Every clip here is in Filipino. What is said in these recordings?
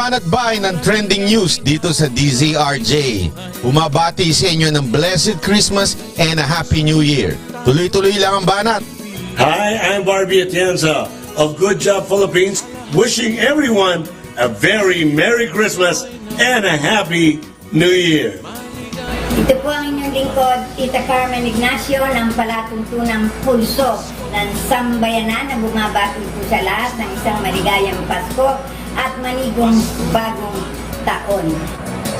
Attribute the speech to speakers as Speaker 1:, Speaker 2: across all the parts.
Speaker 1: Hanat bahay ng trending news dito sa DZRJ. Bumabati sa inyo ng Blessed Christmas and a Happy New Year. Tuloy-tuloy lang ang banat.
Speaker 2: Hi, I'm Barbie Atienza of Good Job Philippines, wishing everyone a very Merry Christmas and a Happy New Year.
Speaker 3: Ito po ang inyong lingkod, Tita Carmen Ignacio ng Palatuntunang Pulso ng Sambayanan na bumabati po sa lahat ng isang maligayang Pasko at manigong bagong taon.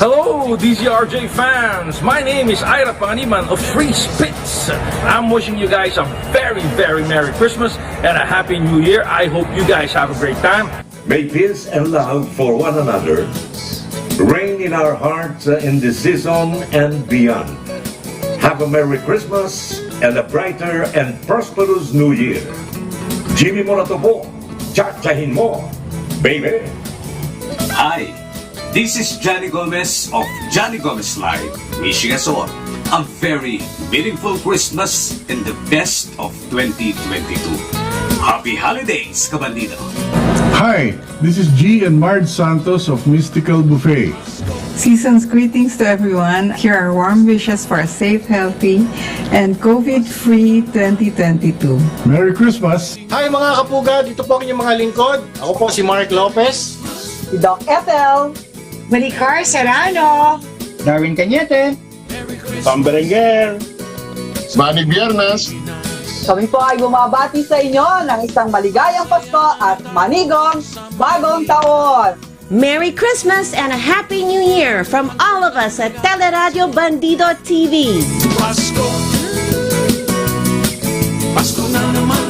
Speaker 4: Hello, DZRJ fans! My name is Ira Panganiban of Free Spits. I'm wishing you guys a very, very Merry Christmas and a Happy New Year. I hope you guys have a great time.
Speaker 5: May peace and love for one another reign in our hearts in this season and beyond. Have a Merry Christmas and a brighter and prosperous New Year. Jimeno na to po, tsa-tsahin mo, baby!
Speaker 6: Hi, this is Johnny Gomez of Johnny Gomez Live, wishing us all a very meaningful Christmas and the best of 2022. Happy Holidays, Kabandito!
Speaker 7: Hi, this is G and Marge Santos of Mystical Buffet.
Speaker 8: Season's greetings to everyone. Here are warm wishes for a safe, healthy, and COVID-free 2022.
Speaker 7: Merry Christmas!
Speaker 9: Hi mga kapuga, dito po ang inyong mga lingkod. Ako po si Mark Lopez.
Speaker 10: Si Doc Ethel.
Speaker 11: Maricar Serrano.
Speaker 9: Darwin Cañete.
Speaker 7: Tom Berenguer.
Speaker 9: Manny Biernas.
Speaker 10: Kami po ay bumabati sa inyo ng isang maligayang Pasko at manigong bagong taon.
Speaker 11: Merry Christmas and a Happy New Year from all of us at Teleradio Bandido TV.
Speaker 2: Pasko. Pasko na naman.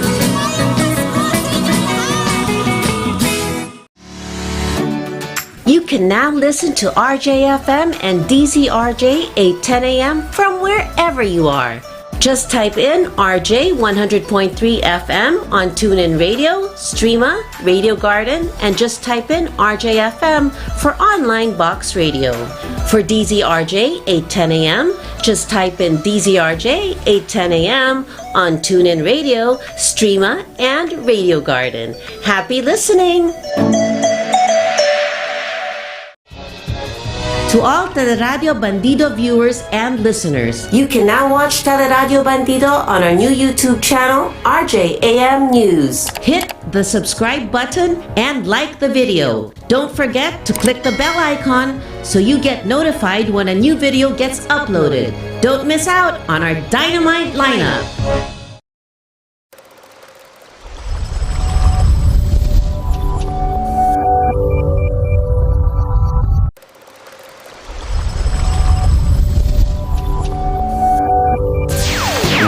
Speaker 11: You can now listen to RJFM and DZRJ 8:10 a.m. from wherever you are. Just type in RJ 100.3 FM on TuneIn Radio, Streama, Radio Garden, and just type in RJFM for online box radio. For DZRJ 8:10 a.m., just type in DZRJ 8:10 a.m. on TuneIn Radio, Streama, and Radio Garden. Happy listening! To all Teleradio Bandido viewers and listeners, you can now watch Teleradio Bandido on our new YouTube channel, RJAM News. Hit the subscribe button and like the video. Don't forget to click the bell icon so you get notified when a new video gets uploaded. Don't miss out on our dynamite lineup.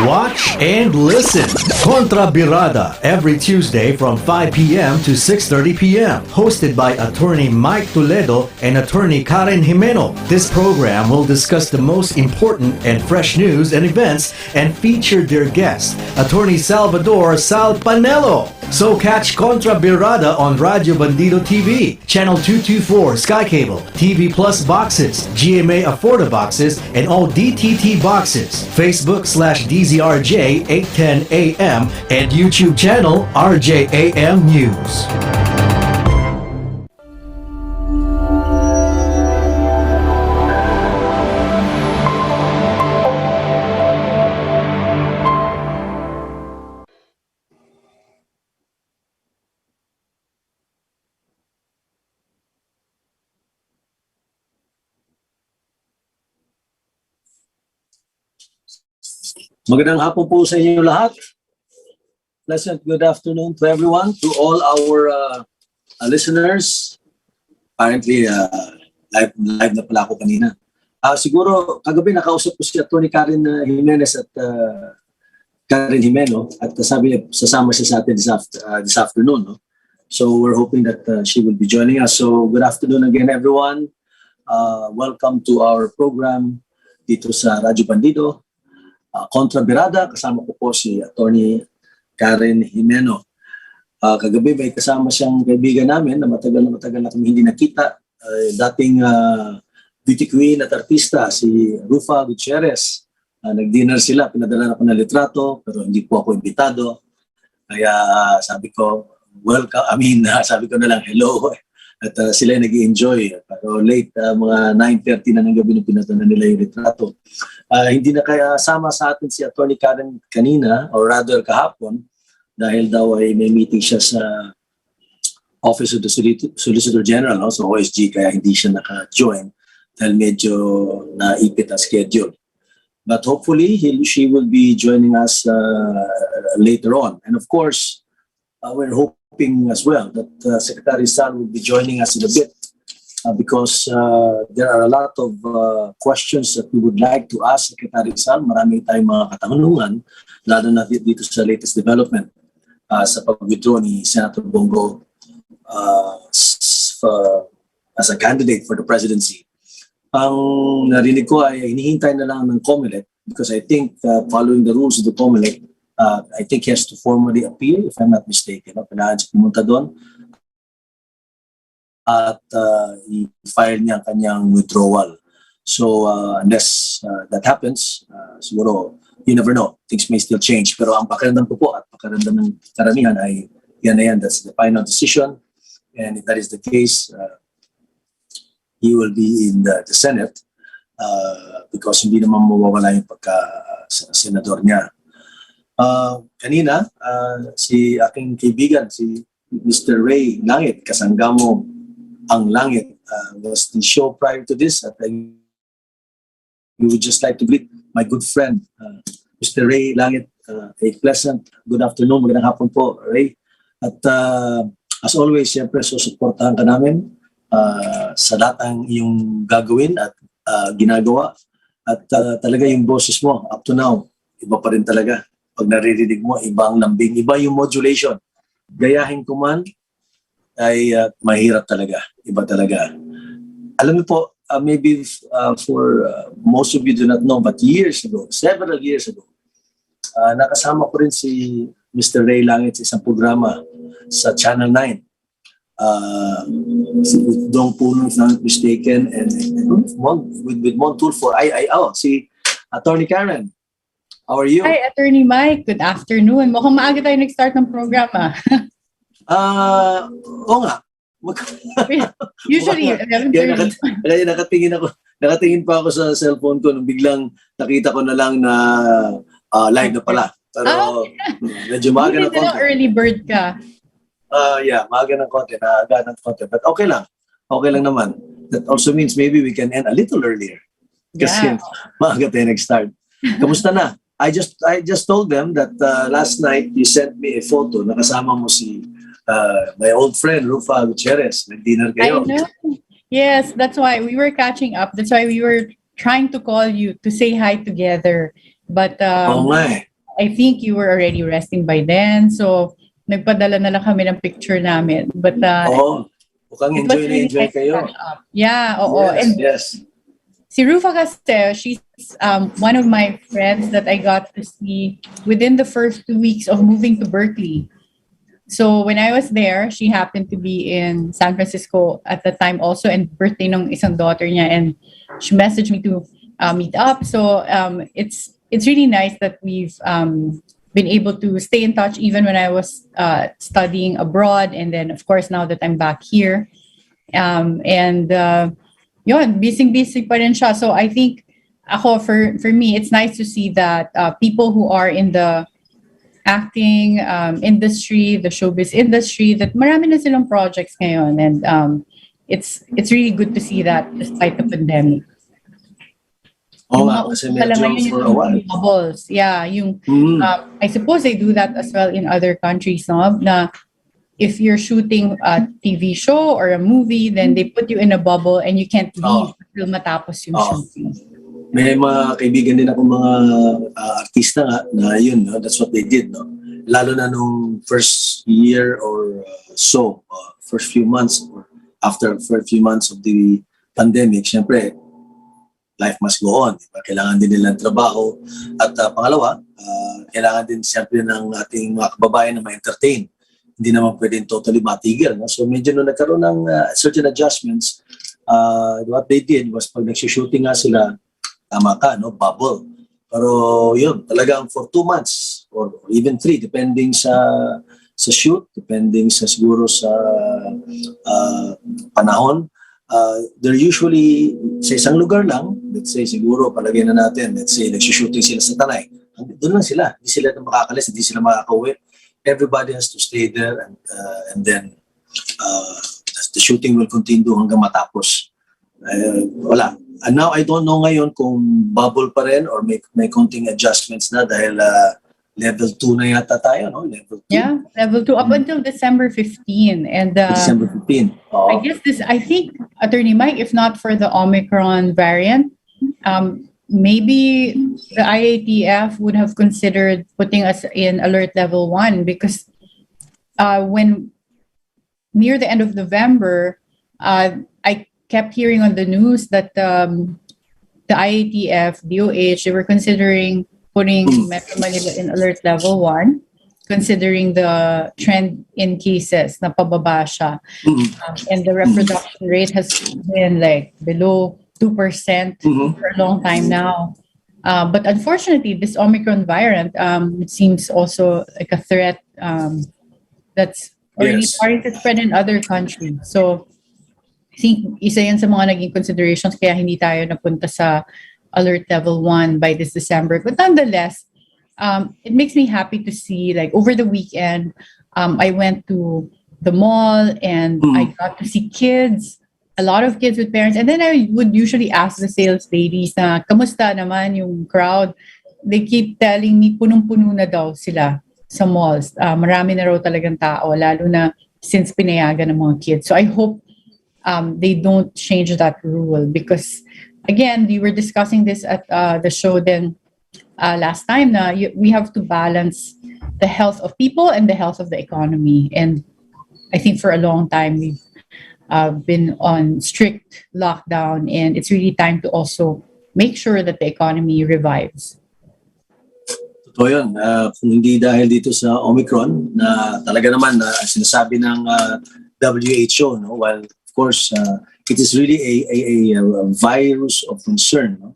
Speaker 12: Watch and listen. Kontra Birada every Tuesday from 5 p.m. to 6:30 p.m. Hosted by Attorney Mike Toledo and Attorney Karen Jimeno. This program will discuss the most important and fresh news and events and feature their guest, Attorney Salvador Sal Panelo. So catch Kontra Birada on Radio Bandido TV, Channel 224 Sky Cable, TV Plus boxes, GMA Afforda boxes, and all DTT boxes. Facebook/DZRJ 810 AM and YouTube channel RJAM News.
Speaker 13: Magandang hapon po sa inyo lahat. Pleasant good afternoon to everyone, to all our listeners. Apparently, live na pala ako kanina. Siguro, kagabi nakausap ko si Atty. Karen Jimenez at Karen Jimeno at sabi niya, sasama siya sa atin this afternoon. No? So, we're hoping that she will be joining us. So, good afternoon again, everyone. Welcome to our program dito sa Radyo Bandido. Kontra Birada, kasama ko po si Atty. Karen Jimeno. Kagabi may kasama siyang kaibigan namin na matagal na kami hindi nakita. Dating beauty queen at artista, si Rufa Gutierrez. Nag-dinner sila, pinadala na ko ng litrato, pero hindi po ako imbitado. Kaya sabi ko, sabi ko na lang hello. At sila nag-i-enjoy. Pero late, mga 9:30 na ng gabi nung pinatala nila yung litrato. Hindi na kaya sama sa atin si Atty. Karen kanina, or rather kahapon, dahil daw ay may meeting siya sa Office of the Solicitor General, no? So OSG, kaya hindi siya naka-join dahil medyo naipit ang schedule. But hopefully, she will be joining us later on. And of course, we're hoping as well that Secretary Sal will be joining us in a bit because there are a lot of questions that we would like to ask Secretary Sal. Marami tayong mga katanungan, lalo na dito sa latest development sa pag-withdraw ni Senator Bongo as a candidate for the presidency. Ang narinig ko ay hinihintay na lang ng COMELEC because I think following the rules of the COMELEC, I think he has to formally appeal, if I'm not mistaken. Kailangan siya pumunta doon at i-file niya ang kanyang withdrawal. So unless that happens, siguro, you never know. Things may still change. Pero ang pakiramdam ko po at pakiramdam ng karamihan ay yan na yan. That's the final decision. And if that is the case, he will be in the Senate because hindi naman mawawala yung pagka-senador niya. Kanina, si aking kaibigan, si Mr. Ray Langit, kasangga mo ang Langit, was the show prior to this. At we would just like to greet my good friend, Mr. Ray Langit. A pleasant good afternoon, magandang hapon po, Ray. At as always, siyempre, susuportahan ka namin sa lahat ng iyong gagawin at ginagawa. At talaga yung boses mo, up to now, iba pa rin talaga. Pag naririnig mo, ibang lambing, iba yung modulation. Gayahin ko man, ay mahirap talaga. Iba talaga. Alam mo po, maybe for most of you do not know, but years ago, several years ago, nakasama ko rin si Mr. Ray Langit sa isang programa sa Channel 9. Si Dong Puno, if not mistaken, and with Montul for si Atty. Karen. How are you?
Speaker 14: Hi, Attorney Mike. Good afternoon. Mukhang maaga tayo nag-start ng programa.
Speaker 13: Oo nga.
Speaker 14: Usually, 11:30.
Speaker 13: Kaya nakatingin pa ako sa cellphone ko nung biglang nakita ko na lang na live na pala. Pero medyo maaga ng konti.
Speaker 14: Early bird ka.
Speaker 13: Yeah, maaga ng konti, naaga ng konti. But okay lang. Okay lang naman. That also means maybe we can end a little earlier. Kasi maaga tayo nag-start. Kamusta na? I just told them that last night you sent me a photo na kasama mo si my old friend Rufa Gutierrez. Nag-dinner kayo.
Speaker 14: I know. Yes, that's why we were catching up. That's why we were trying to call you to say hi together. But I think you were already resting by then. So nagpadala na lang kami ng picture namin. But
Speaker 13: mukhang enjoy kayo.
Speaker 14: Yeah, oo.
Speaker 13: Yes.
Speaker 14: Si Rufa kasi, she's one of my friends that I got to see within the first 2 weeks of moving to Berkeley. So when I was there, she happened to be in San Francisco at the time also, and birthday ng isang daughter niya, and she messaged me to meet up. So it's really nice that we've been able to stay in touch even when I was studying abroad, and then of course now that I'm back here. Yun, busy pa rin siya. So I think for me, it's nice to see that people who are in the acting industry, the showbiz industry, that marami na silang projects ngayon. And it's really good to see that despite the pandemic.
Speaker 13: Kasi medyo for a while.
Speaker 14: Bubbles. Yeah, I suppose they do that as well in other countries, no? Na if you're shooting a TV show or a movie, then they put you in a bubble and you can't leave until matapos yung shooting.
Speaker 13: May mga kaibigan din ako mga artista nga na yun, no? That's what they did, no? Lalo na nung first year or first few months or after first few months of the pandemic, syempre, life must go on. Diba? Kailangan din nilang trabaho. At pangalawa, kailangan din syempre ng ating mga kababayan na ma-entertain. Hindi naman pwedeng totally matigil. No? So medyo nung nagkaroon ng certain adjustments, what they did was pag nagsushooting nga sila, tama ka, no? Bubble. Pero yun, talagang for 2 months or even 3, depending sa sa shoot, depending sa siguro sa panahon. They're usually sa isang lugar lang, let's say siguro palagay na natin, let's say nagsushooting sila sa Tanay. Doon lang sila, hindi sila makakalis, hindi sila makakauwi. Everybody has to stay there and then the shooting will continue hanggang matapos. Wala. And now I don't know ngayon kung bubble pa rin or may konting adjustments na dahil level 2 na yata tayo, no? Level 2.
Speaker 14: Yeah, level 2 up until December 15. And
Speaker 13: December 15.
Speaker 14: I guess I think, Attorney Mike, if not for the Omicron variant, maybe the IATF would have considered putting us in alert level 1 because when near the end of November, I kept hearing on the news that the IATF, DOH, they were considering putting Metro Manila in alert level 1, considering the trend in cases na pababa siya. And the reproduction rate has been like below 2% for a long time now. But unfortunately, this Omicron variant, it seems also like a threat that's already starting to spread in other countries. So I think isa yan sa mga naging considerations kaya hindi tayo napunta sa alert level 1 by this December. But nonetheless, it makes me happy to see, like over the weekend, I went to the mall and I got to see kids, a lot of kids with parents. And then I would usually ask the sales ladies na, kamusta naman yung crowd? They keep telling me, punong-puno na daw sila sa malls. Marami na raw talagang tao, lalo na since pinayagan ng mga kids. So I hope they don't change that rule because, again, we were discussing this at the show then last time na we have to balance the health of people and the health of the economy. And I think for a long time we've been on strict lockdown and it's really time to also make sure that the economy revives.
Speaker 13: Totoo yun. Kung hindi dahil dito sa Omicron na talaga naman sinasabi ng WHO, no? While of course it is really a virus of concern, no?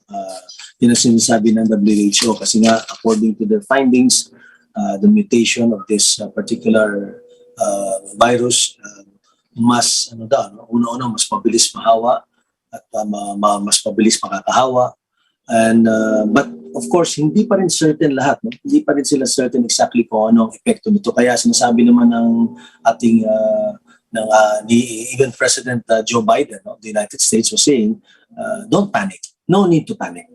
Speaker 13: Yun ang sinasabi ng WHO kasi nga according to their findings, the mutation of this particular virus mas una-una mas mabilis mahawa at mas mabilis makakahawa. And but of course hindi pa rin certain lahat, no? Hindi pa rin sila certain exactly kung ano ang epekto nito. Kaya sinasabi naman ng ating even President Joe Biden of the United States was saying, don't panic. No need to panic.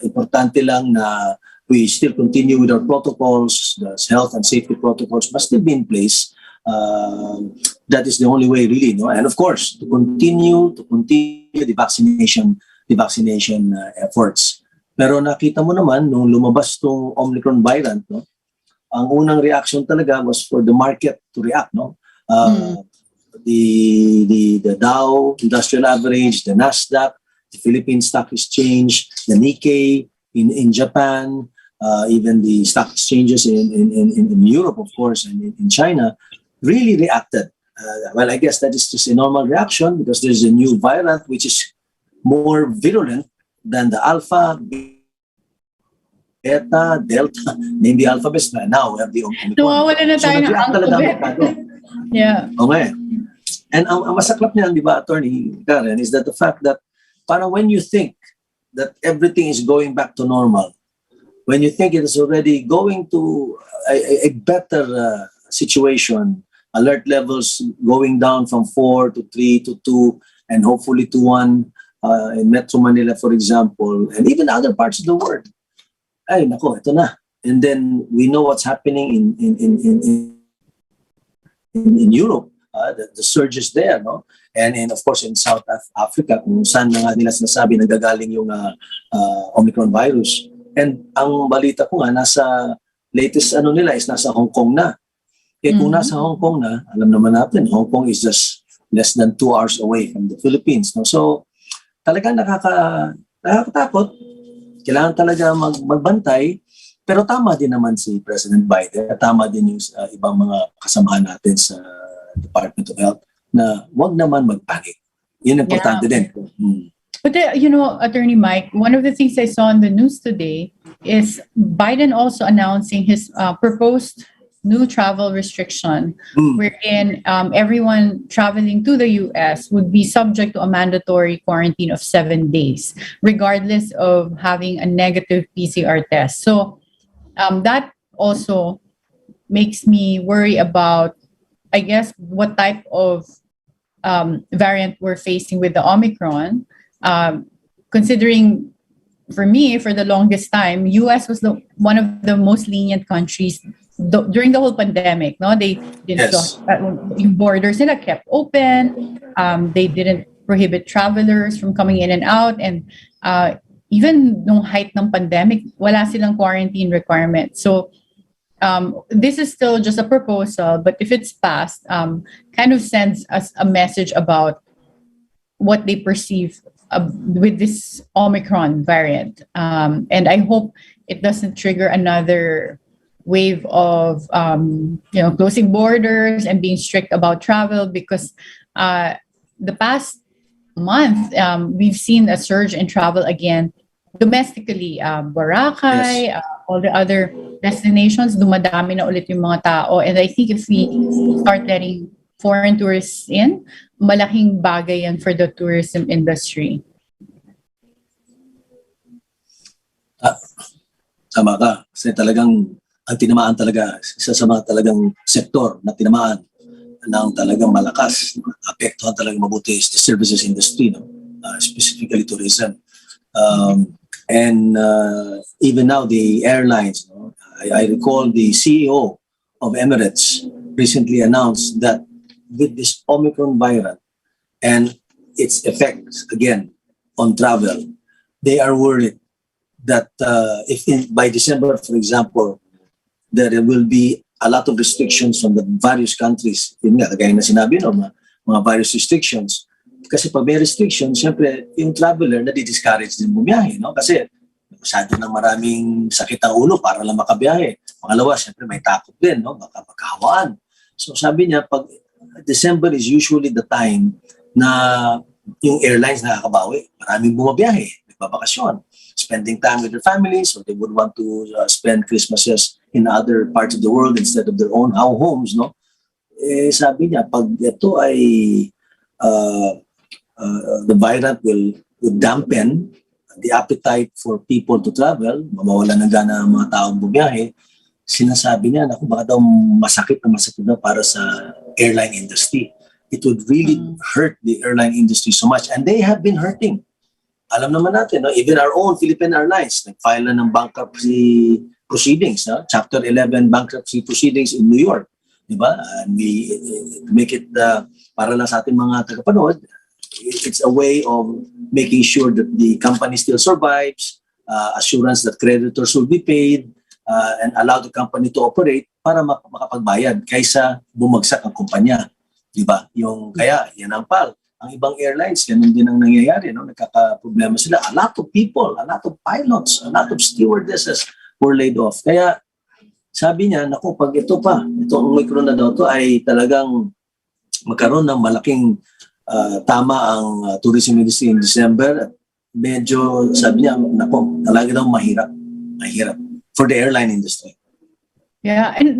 Speaker 13: Importante lang na we still continue with our protocols. The health and safety protocols must still be in place. That is the only way, really, no? And of course, to continue the vaccination efforts. Pero nakita mo naman nung lumabas tong Omicron variant, no? Ang unang reaction talaga was for the market to react, no? The Dow Industrial Average, the Nasdaq, the Philippine Stock Exchange, the Nikkei in Japan, even the stock exchanges in Europe, of course, and in China, really reacted. Well, I guess that is just a normal reaction because there's a new variant which is more virulent than the Alpha, Beta, Delta, name the alphabets na. Now we have the Omicron.
Speaker 14: Nawawala na tayo ng alphabet. Yeah.
Speaker 13: Okay. And ang masaklap niyan, di ba, Attorney Karen, is that the fact that parang when you think that everything is going back to normal, when you think it is already going to a better situation, alert levels going down from 4 to 3 to 2 and hopefully to 1 in Metro Manila, for example, and even other parts of the world. Ay, nako, ito na. And then we know what's happening in Europe, the surges there, no? And of course in South Africa, kung saan na nga nila sinasabi nagagaling yung Omicron virus. And ang balita ko nga, nasa latest nila is nasa Hong Kong na. Eh kung nasa Hong Kong na, alam naman natin, Hong Kong is just less than 2 hours away from the Philippines, no? So talagang nakakatakot. Kailangan talaga magbantay. Pero tama din naman si President Biden, tama din yung ibang mga kasamahan natin sa Department of Health na wag naman mag-panic. Yun importante din.
Speaker 14: But Attorney Mike, one of the things I saw in the news today is Biden also announcing his proposed new travel restriction wherein everyone traveling to the US would be subject to a mandatory quarantine of 7 days, regardless of having a negative PCR test. So that also makes me worry about, I guess, what type of variant we're facing with the Omicron, considering for me, for the longest time, US was one of the most lenient countries during the whole pandemic. No, they didn't yung borders nila kept open. They didn't prohibit travelers from coming in and out, and even nung height ng pandemic, wala silang quarantine requirement. So this is still just a proposal, but if it's passed, kind of sends us a message about what they perceive with this Omicron variant. And I hope it doesn't trigger another wave of closing borders and being strict about travel, because the past month we've seen a surge in travel again domestically. Boracay, all the other destinations, dumadami na ulit yung mga tao. And I think if we start letting foreign tourists in, malaking bagay yan for the tourism industry.
Speaker 13: Tama ka. Kasi talagang ang tinamaan talaga, isa sa mga talagang sektor na tinamaan ng talagang malakas, apektuhan talagang mabuti is the services industry, no? Specifically tourism. And even now the airlines, no? I recall the CEO of Emirates recently announced that with this Omicron variant and its effects again on travel, they are worried that by December, for example, there will be a lot of restrictions from the various countries. Yun nga, kagaya na sinabi, no, mga various restrictions. Kasi pag may restrictions, syempre, yung traveler nadi-discourage din bumiyahe, no? Kasi masyado ng maraming sakit ang ulo para lang makabiyahe. Pangalawa, syempre may takot din, no? Baka magkahawaan. So sabi niya, pag December is usually the time na yung airlines nakakabawi. Maraming bumabiyahe, nagbabakasyon, spending time with their families, or they would want to spend Christmases in other parts of the world instead of their own homes, no? Eh, sabi niya, pag ito ay the variant will dampen the appetite for people to travel, mawawala ng gana ang mga taong bumiyahe, sinasabi niya, naku, baka daw masakit na para sa airline industry. It would really hurt the airline industry so much. And they have been hurting. Alam naman natin, no? Even our own Philippine Airlines, nag-file na ng bankruptcy proceedings, no? Chapter 11 bankruptcy proceedings in New York. Diba? And we make it, para lang sa ating mga tagapanood, it's a way of making sure that the company still survives, assurance that creditors will be paid, and allow the company to operate para makapagbayad kaysa bumagsak ang kumpanya. Diba? Yung, kaya, yan ang pal. Ang ibang airlines, ganun din ang nangyayari. No? Nagkakaproblema sila. A lot of people, a lot of pilots, a lot of stewardesses were laid off. Kaya, sabi niya, naku, pag itong Omicron na daw to ay talagang magkaroon ng malaking tama ang tourism industry in December. Medyo, sabi niya, naku, talaga daw mahirap for the airline industry.
Speaker 14: Yeah, and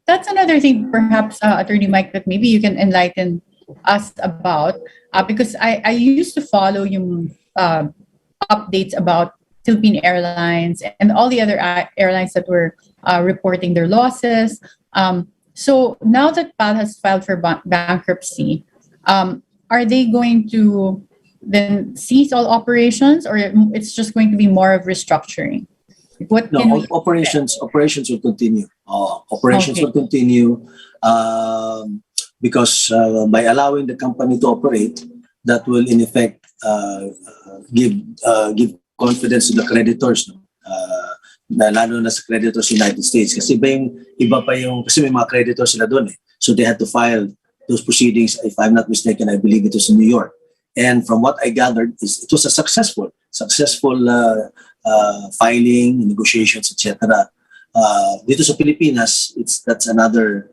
Speaker 14: that's another thing, perhaps, Attorney Mike, that maybe you can enlighten us about, because I used to follow yung updates about Philippine Airlines and all the other airlines that were reporting their losses. So now that PAL has filed for bankruptcy, are they going to then cease all operations, or it's just going to be more of restructuring? What
Speaker 13: operations will continue. Operations will continue because by allowing the company to operate, that will in effect give confidence to the creditors, no? Lalo na sa creditors in the United States. Kasi kasi may mga creditors sila doon eh. So they had to file those proceedings. If I'm not mistaken, I believe it was in New York. And from what I gathered, it was a successful filing, negotiations, etc. Dito sa Pilipinas, that's another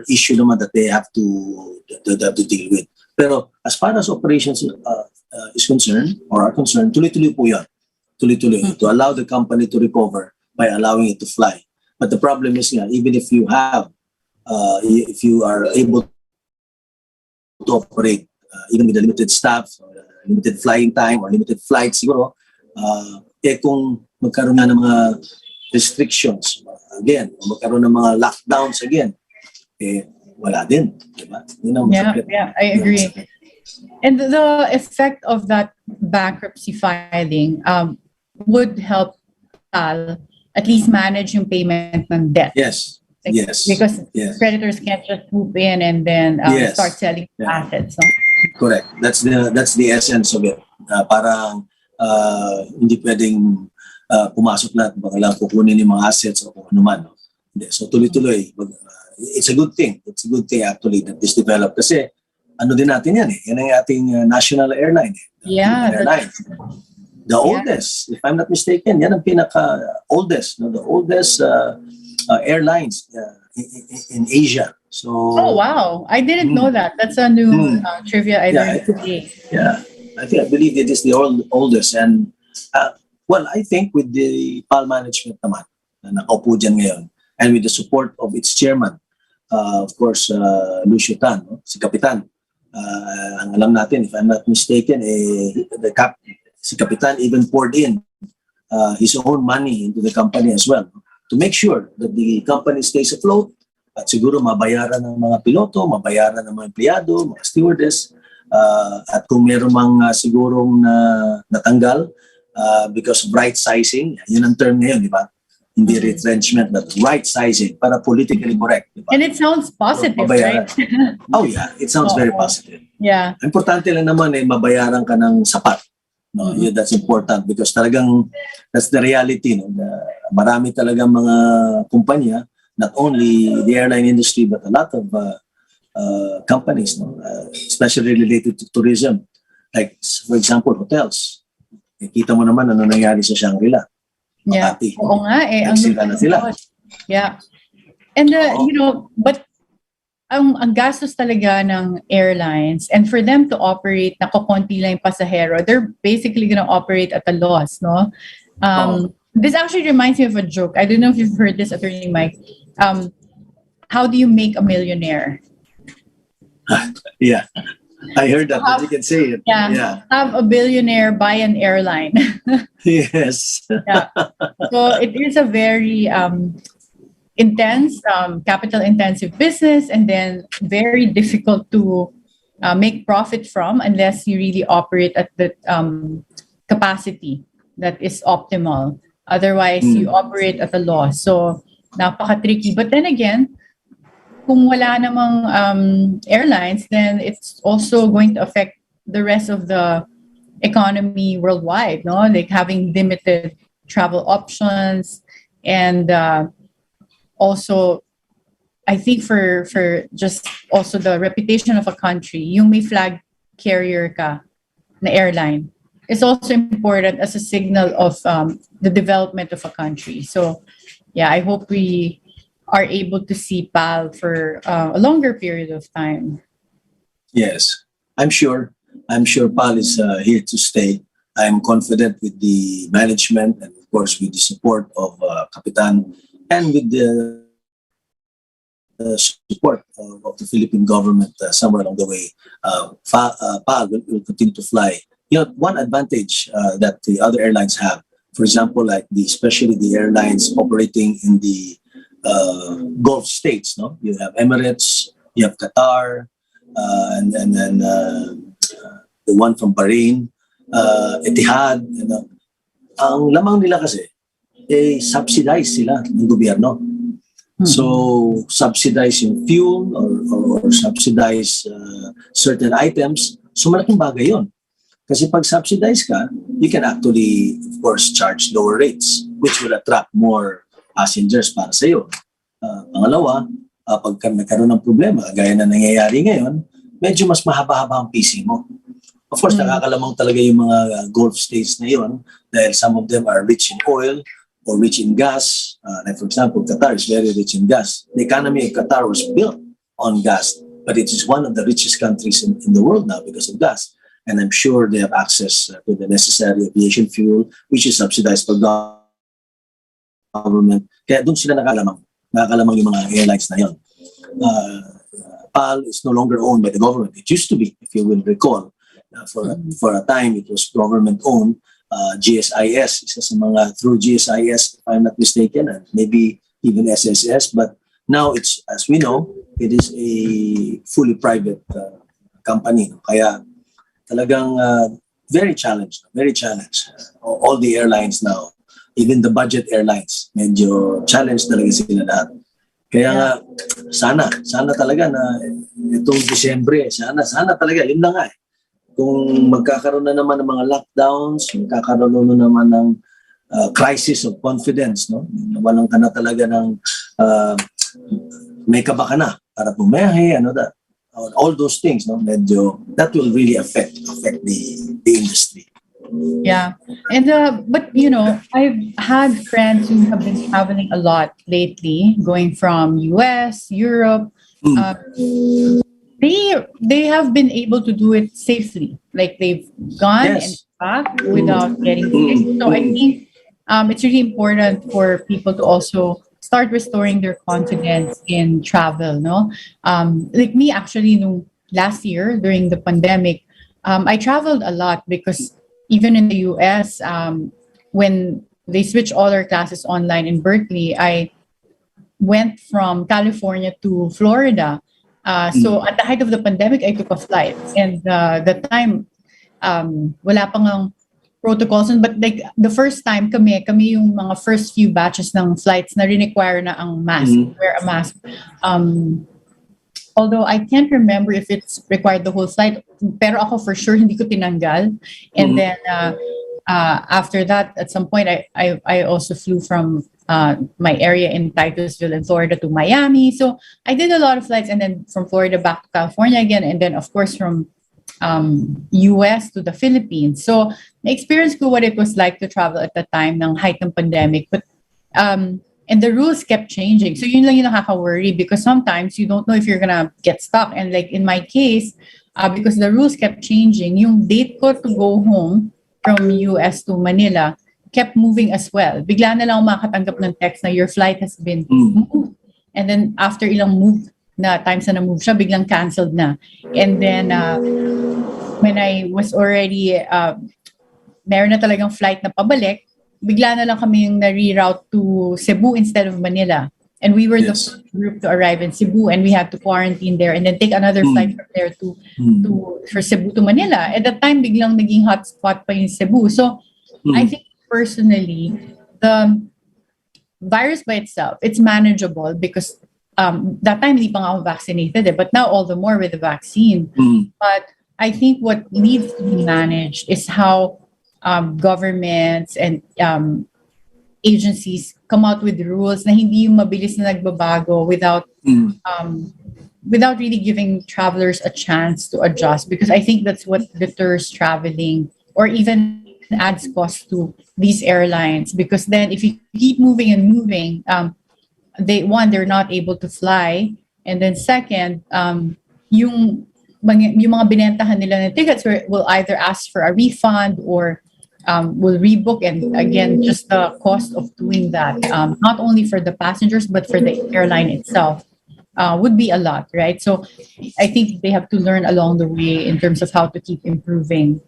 Speaker 13: issue naman that they have to deal with. Pero as far as operations is concerned, or are concerned, tuloy-tuloy po yan. Tuloy-tuloy. To allow the company to recover by allowing it to fly. But the problem is, even if you have, if you are able to operate, even with a limited staff, or limited flying time, or limited flights, siguro, kung magkaroon na ng mga restrictions again, o magkaroon ng mga lockdowns again, wala din, diba?
Speaker 14: Yeah, I agree. And the effect of that bankruptcy filing would help at least manage yung payment ng debt.
Speaker 13: Yes. Yes.
Speaker 14: Because
Speaker 13: yes.
Speaker 14: creditors can't just swoop in and then start selling assets. No?
Speaker 13: Correct. That's the essence of it. Parang hindi pwedeng pumasok lahat, baka lang kukunin yung mga assets o kung ano man. No? So tuloy-tuloy. It's a good thing. It's a good thing actually that this developed. Kasi ano din natin yan Yan ang ating national airline. Airline. The oldest, if I'm not mistaken, yan ang pinaka-oldest. The oldest airlines in Asia. So.
Speaker 14: Oh wow! I didn't know that. That's a new trivia I learned today.
Speaker 13: Yeah, I believe it is the oldest, and I think with the PAL management naman na nakaupo dyan ngayon, and with the support of its chairman, of course, Lucio Tan, si Kapitan. Ang alam natin, if I'm not mistaken, si Kapitan even poured in his own money into the company as well, to make sure that the company stays afloat at siguro mabayaran ng mga piloto, mabayaran ng mga empleyado, mga stewardess, at kung meron mang sigurong natanggal because of right sizing, yun ang term ngayon, di ba? Hindi retrenchment, but right sizing para politically correct. Diba?
Speaker 14: And it sounds positive, right?
Speaker 13: Oh yeah, it sounds very positive.
Speaker 14: Yeah.
Speaker 13: Importante lang naman mabayaran ka ng sapat. No, that's important because talagang that's the reality. No? Marami talagang mga kumpanya, not only the airline industry but a lot of companies, no? Especially related to tourism. Like, for example, hotels. Kita mo naman ano nangyari sa Shangri-La.
Speaker 14: Yeah.
Speaker 13: Makati.
Speaker 14: Oo nga
Speaker 13: Nagsira na sila.
Speaker 14: Yeah. And but ang gastos talaga ng airlines, and for them to operate, nakokonti lang yung pasahero, they're basically gonna operate at a loss, no? This actually reminds me of a joke. I don't know if you've heard this, Attorney Mike. How do you make a millionaire?
Speaker 13: Yeah, I heard that, but you can say it.
Speaker 14: Yeah. Have a billionaire buy an airline.
Speaker 13: Yes.
Speaker 14: Yeah. So it is a very intense, capital intensive business, and then very difficult to make profit from unless you really operate at the capacity that is optimal. Otherwise, you operate at a loss. So, napaka-tricky. But then again, kung wala namang airlines, then it's also going to affect the rest of the economy worldwide, no? Like having limited travel options, and also, I think for just also the reputation of a country, yung may flag carrier ka na airline, is also important as a signal of the development of a country. So, yeah, I hope we are able to see PAL for a longer period of time.
Speaker 13: Yes, I'm sure PAL is here to stay. I'm confident with the management and of course with the support of Kapitan and with the support of the Philippine government somewhere along the way. PAL will continue to fly. One advantage that the other airlines have, for example, like especially the airlines operating in the Gulf states, no? You have Emirates, you have Qatar, and then the one from Bahrain, Etihad. Ang lamang nila kasi, subsidized sila ng gobyerno. So, subsidize yung fuel or subsidize certain items. So, malaking bagay yun. Kasi pag subsidize ka, you can actually, of course, charge lower rates, which will attract more passengers para sa iyo. Pangalawa, pag nagkaroon ng problema, gaya na nangyayari ngayon, medyo mas mahaba-haba ang PC mo. Of course, nakakalamang talaga yung mga Gulf states na yun dahil some of them are rich in oil or rich in gas. Like for example, Qatar is very rich in gas. The economy of Qatar was built on gas, but it is one of the richest countries in the world now because of gas. And I'm sure they have access to the necessary aviation fuel, which is subsidized by government. Kaya doon sila nakakalamang yung mga airlines na yun. PAL is no longer owned by the government. It used to be, if you will recall. For a time, it was government-owned. GSIS, isa sa mga through GSIS, if I'm not mistaken, and maybe even SSS. But now it's, as we know, it is a fully private company. Kaya talagang very challenged. All the airlines now, even the budget airlines, medyo challenged talaga sila lahat. Kaya nga, sana talaga na itong Disyembre, sana talaga, yun lang nga eh. Kung magkakaroon na naman ng mga lockdowns, magkakaroon na naman ng crisis of confidence, no? Walang ka na talaga ng may kaba ka na para pumayahe, all those things, no? Medyo, that will really affect the industry.
Speaker 14: Yeah. And but I've had friends who have been traveling a lot lately, going from US, Europe. They have been able to do it safely. Like they've gone and back without getting sick. So I think it's really important for people to also start restoring their confidence in travel, no? Like me, actually, last year during the pandemic, I traveled a lot because even in the US, when they switched all our classes online in Berkeley, I went from California to Florida. So at the height of the pandemic, I took a flight. And the time, wala pang ang protocols. But like the first time, kami yung mga first few batches ng flights na require na ang mask, wear a mask. Although I can't remember if it's required the whole flight, pero ako for sure hindi ko tinanggal. And then after that, at some point, I also flew from my area in Titusville in Florida to Miami. So I did a lot of flights, and then from Florida back to California again, and then of course from US to the Philippines. So na-experience ko what it was like to travel at the time ng height ng pandemic. But and the rules kept changing. So yun lang yung nakaka-worry because sometimes you don't know if you're gonna get stuck. And like in my case, because the rules kept changing, yung date ko to go home from US to Manila kept moving as well. Bigla na lang ako makatanggap ng text na your flight has been moved. And then after ilang move na times na na-move siya, biglang canceled na. And then when I was already, meron na talagang flight na pabalik, bigla na lang kami yung na-reroute to Cebu instead of Manila. And we were the first group to arrive in Cebu, and we had to quarantine there and then take another flight from there for Cebu to Manila. At that time, biglang naging hotspot pa yung Cebu. So I think personally, the virus by itself, it's manageable because that time hindi pa nga ako vaccinated, but now all the more with the vaccine. But I think what needs to be managed is how governments and agencies come out with rules na hindi yung mabilis na nagbabago without really giving travelers a chance to adjust, because I think that's what deters traveling or even adds cost to these airlines, because then if you keep moving and moving, they're not able to fly, and then second, yung mga binentahan nila ng tickets will either ask for a refund or will rebook, and again, just the cost of doing that, not only for the passengers but for the airline itself, would be a lot, right? So I think they have to learn along the way in terms of how to keep improving.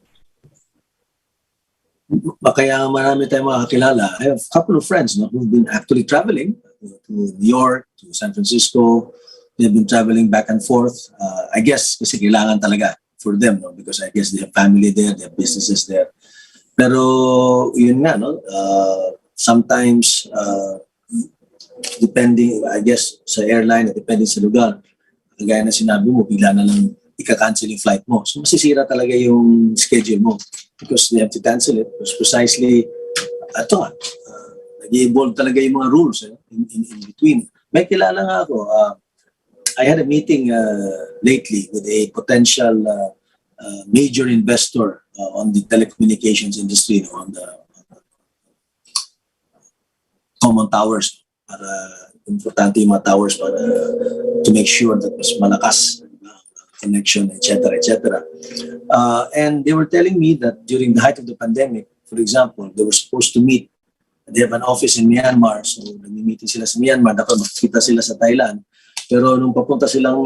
Speaker 13: Kaya marami tayong makakilala. I have a couple of friends who've been actually traveling to New York, to San Francisco. They've been traveling back and forth. I guess kasi kailangan talaga for them, because I guess they have family there, they have businesses there. Pero yun nga, sometimes depending, I guess, sa airline, depending sa lugar, kagaya na sinabi mo, bigla na lang ika-cancel yung flight mo. So masisira talaga yung schedule mo because they have to cancel it. Because precisely, nag-evolve talaga yung mga rules in between. May kilala nga ako, I had a meeting lately with a potential major investor on the telecommunications industry, on the common towers. Para importante yung mga towers para to make sure that mas malakas connection, etc., etc. And they were telling me that during the height of the pandemic, for example, they were supposed to meet they have an office in Myanmar, so nag-meeting sila sa Myanmar, dapat makita sila sa Thailand. Pero nung papunta silang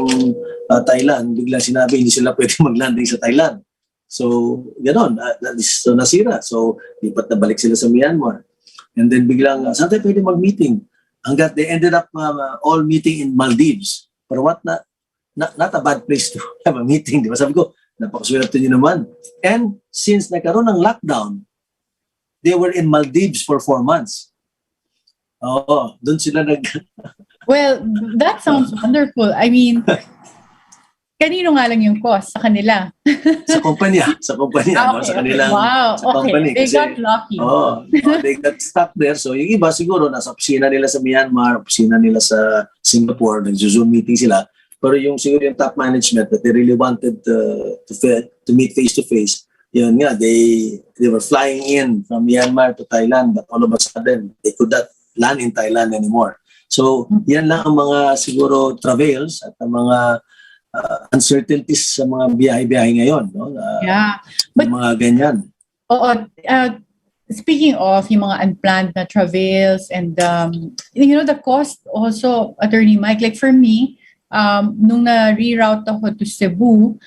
Speaker 13: Thailand, biglang sinabi hindi sila pwede mag-landing sa Thailand. So, gano'n, so nasira. So, lipat na balik sila sa Myanmar. And then biglang, saan tayo pwede mag-meeting? Hanggat they ended up all meeting in Maldives. But what, not a bad place to have a meeting. Di ba? Sabi ko, napakaswerte nyo naman. And since nagkaroon ng lockdown, they were in Maldives for 4 months. Oo, doon sila
Speaker 14: Well, that sounds wonderful. I mean, kanino nga lang yung cost? Sa kanila?
Speaker 13: sa kumpanya.
Speaker 14: Okay,
Speaker 13: no? Sa kanilang
Speaker 14: wow,
Speaker 13: sa company.
Speaker 14: They got lucky.
Speaker 13: They got stuck there. So yung iba siguro nasa opisina nila sa Myanmar, opisina nila sa Singapore, nag-Zoom meeting sila. Pero yung siguro yung top management that they really wanted to meet face to face, yun nga, they were flying in from Myanmar to Thailand, but all of a sudden, they could not land in Thailand anymore. So, yan lang ang mga siguro travails at ang mga uncertainties sa mga biyahe-biyahe ngayon. No?
Speaker 14: But,
Speaker 13: mga ganyan.
Speaker 14: Speaking of yung mga unplanned na travails and, the cost also, Attorney Mike, like for me, nung na-reroute ako to Cebu,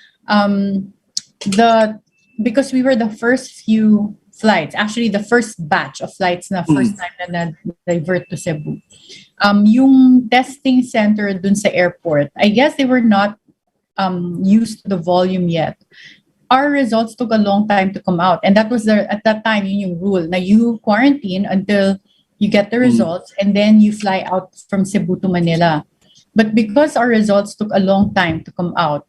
Speaker 14: because we were the first few flights, actually the first batch of flights na first time na divert to Cebu. Yung testing center dun sa airport, I guess they were not used to the volume yet. Our results took a long time to come out, and that was at that time yun yung rule na you quarantine until you get the results and then you fly out from Cebu to Manila. But because our results took a long time to come out,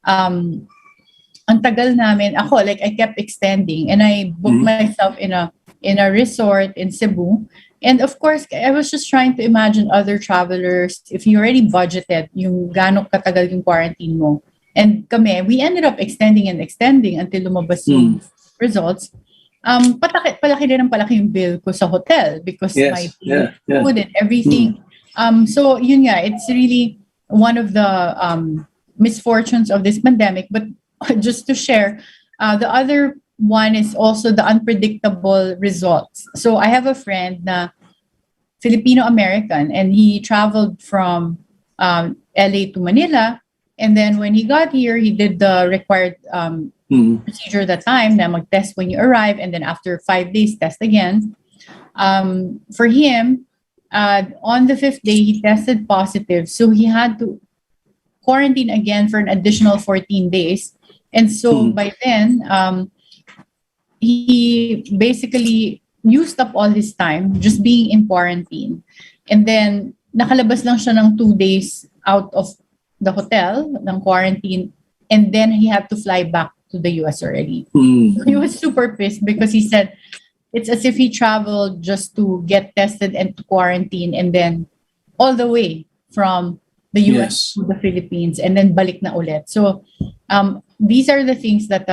Speaker 14: ang tagal namin, ako, like I kept extending and I booked myself in a resort in Cebu. And of course, I was just trying to imagine other travelers, if you already budgeted yung gano'ng katagal yung quarantine mo. And kami, we ended up extending until lumabas yung results. Palaki din ang palaki yung bill ko sa hotel because my food and everything. So yun nga, it's really one of the misfortunes of this pandemic. But just to share, the other one is also the unpredictable results. So I have a friend na Filipino-American and he traveled from LA to Manila. And then when he got here, he did the required procedure that time na mag-test when you arrive and then after 5 days, test again. For him, on the 5th day, he tested positive. So he had to quarantine again for an additional 14 days. And so by then, he basically used up all his time just being in quarantine. And then, nakalabas lang siya ng 2 days out of the hotel, ng quarantine. And then, he had to fly back to the US already. He was super pissed because he said, it's as if he traveled just to get tested and to quarantine and then all the way from the US to the Philippines and then balik na ulit. So, these are the things that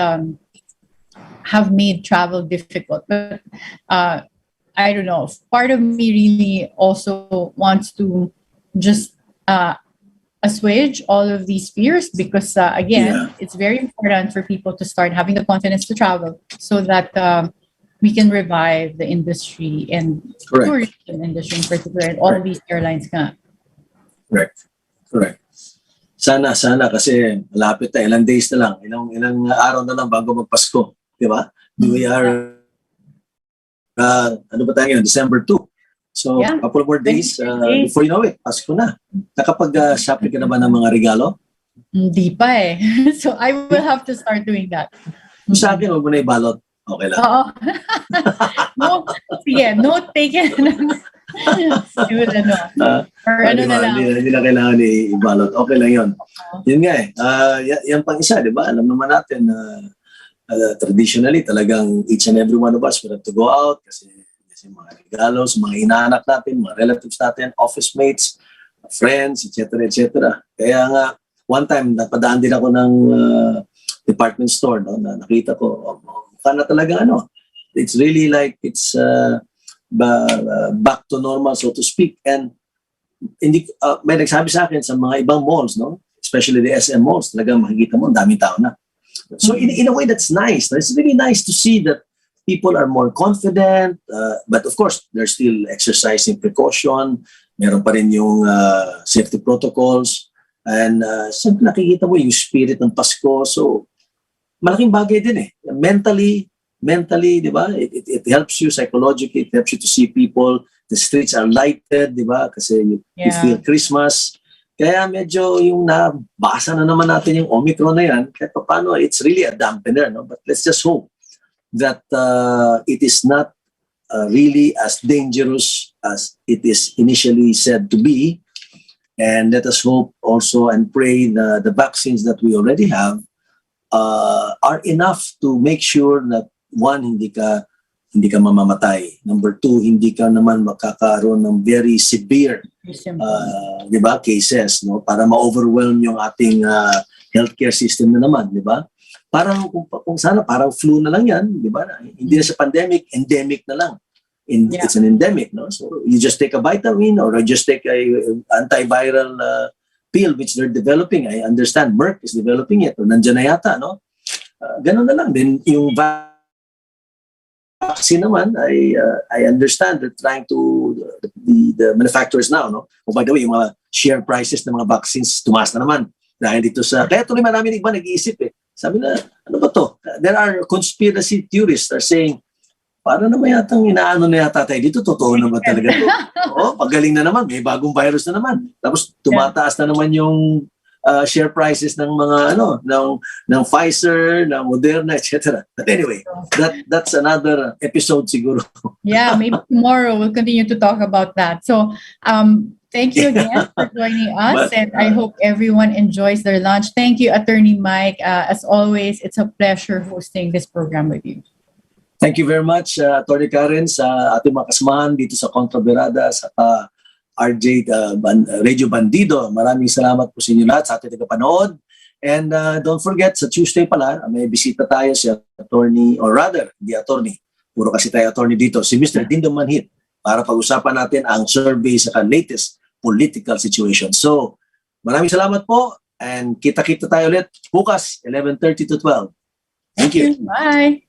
Speaker 14: have made travel difficult. But I don't know. Part of me really also wants to just assuage all of these fears because, again, it's very important for people to start having the confidence to travel so that we can revive the industry and tourism industry in particular and all of these airlines nga.
Speaker 13: Correct. Sana kasi malapit na, ilang days na lang, ilang araw na lang bago magpasko, di ba? We are, ano ba tayo ngayon? December 2. So, couple more days before you know it, Pasko na. Nakapag-shopping ka na ba ng mga regalo?
Speaker 14: Hindi pa eh. So, I will have to start doing that.
Speaker 13: Sa akin, huwag mo na ibalot. Okay lang.
Speaker 14: Oo. Note taken.
Speaker 13: Hindi na kailangan ibalot. Okay lang yun. Yun nga yan pang isa, di ba? Alam naman natin na traditionally talagang each and every one of us will have to go out kasi mga regalos, mga inaanak natin, mga relatives natin, office mates, friends, etc. Kaya nga, one time, napadaan din ako ng department store, no, na nakita ko, na talaga it's really like it's back to normal, so to speak. And may nagsabi sa akin sa mga ibang malls, no, especially the SM malls, talaga makikita mo, ang daming tao na. So in a way, that's nice. No? It's really nice to see that people are more confident, but of course, they're still exercising precaution. Meron pa rin yung safety protocols. And siyempre nakikita mo yung spirit ng Pasko. So, malaking bagay din eh. Mentally, di ba? It helps you psychologically. It helps you to see people. The streets are lighted, di ba? Kasi you feel Christmas. Kaya medyo yung nabasa na naman natin yung Omicron na yan, kahit paano, it's really a dampener. No? But let's just hope that it is not really as dangerous as it is initially said to be. And let us hope also and pray the vaccines that we already have are enough to make sure that one, hindi ka mamamatay. Number two, hindi ka naman makakaroon ng very severe di ba, cases, no, para ma-overwhelm yung ating healthcare system na naman, di ba? Parang kung sana parang flu na lang yan, di ba? Hindi na sa pandemic, endemic na lang. It's an endemic, no? So you just take a vitamin or you just take a antiviral pill which they're developing. I understand Merck is developing it or nandiyan na yata, no? Ganun na lang. Then yung vaccine naman, I understand they're trying to, the manufacturers now, no? Oh, by the way, yung mga share prices ng mga vaccines, tumaas na naman. Dahil dito kaya tuloy marami iba nag-iisip eh. Sabi na, ano ba to? There are conspiracy theorists are saying, para naman yatang inaano na yata tayo dito, totoo na ba talaga to? Pagaling na naman, may bagong virus na naman. Tapos tumataas na naman yung share prices ng mga ng Pfizer, ng Moderna, etc. But anyway, that's another episode siguro.
Speaker 14: Yeah, maybe tomorrow we'll continue to talk about that. So, thank you again for joining us, and I hope everyone enjoys their lunch. Thank you, Attorney Mike. As always, it's a pleasure hosting this program with you.
Speaker 13: Thank you very much, Atty. Karen, sa ating mga kasamahan dito sa Kontra Birada, sa RJ Radio Bandido. Maraming salamat po sa inyo lahat, sa ating tagapanood. And don't forget, sa Tuesday pala, may bisita tayo si attorney, or rather, the attorney. Puro kasi tayo attorney dito, si Mr. Dindo Manhit, para pag-usapan natin ang survey sa latest political situation. So, maraming salamat po, and kita-kita tayo ulit bukas, 11:30 to 12. Thank you.
Speaker 14: Bye.